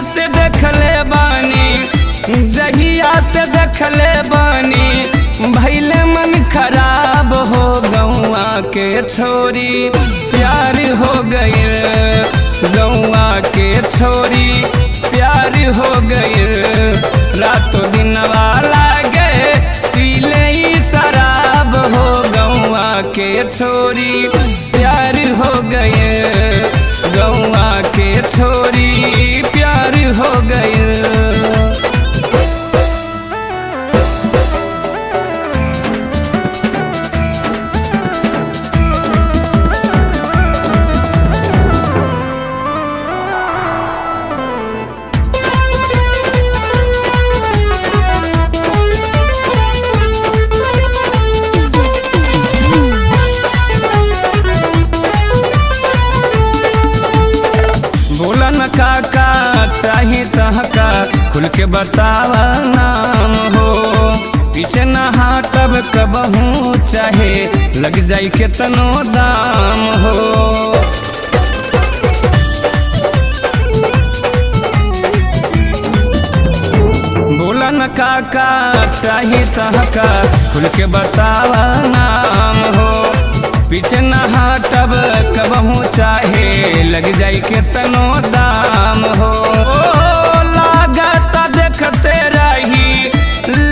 से देखले बानी, जहिया से देखले बानी भैले मन खराब हो गौआ के छोरी प्यार हो गई, गौआ के छोरी प्यार हो गई। रातों दिन वाला गए पीले ही शराब हो गौआ के छोरी प्यार हो गई, गौआ के छोरी प्यार हो गई। काका चाहे तहका खुल के बतावा नाम हो, पीछे न हटब कबहू चाहे लग जाई केतनो दाम हो। बोला न काका चाहे तहका खुल के बतावा नाम हो, पीछे न हटब कबहू चाहे लग जाई केतनो दाम हो। लागत देखते रही,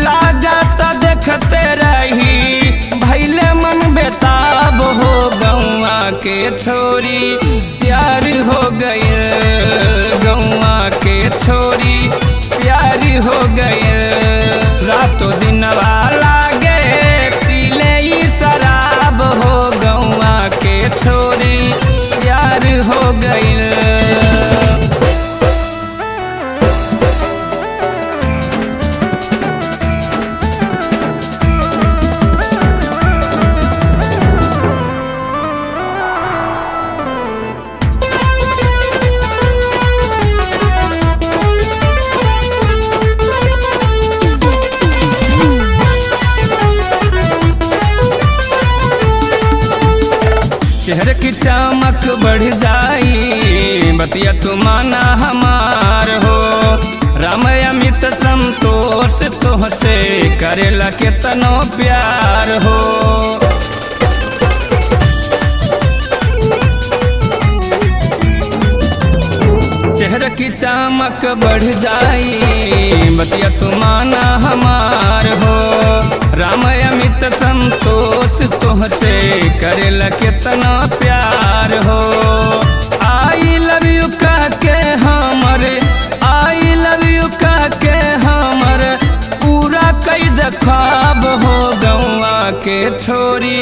लागत देखते रही भैले मन बेताब हो गौआ के छोरी प्यार हो गई, गौआ के छोरी प्यार हो गई। रातों दिन वाला गए पीले ही शराब हो गौआ के छोरी प्यार हो गई। चेहरे की चमक बढ़ जाई बतिया तू माना हमार हो, राम अमित संतोष तोहसे करेला केतनो प्यार हो। चेहरे की चमक बढ़ जाई बतिया तू माना हमार हो, राम अमित संतोष तोहसे करेला केतना प्यार हो। आई लव यू कह के हमर, आई लव यू कह के हमर पूरा कई ख्वाब हो गौआ के छोरी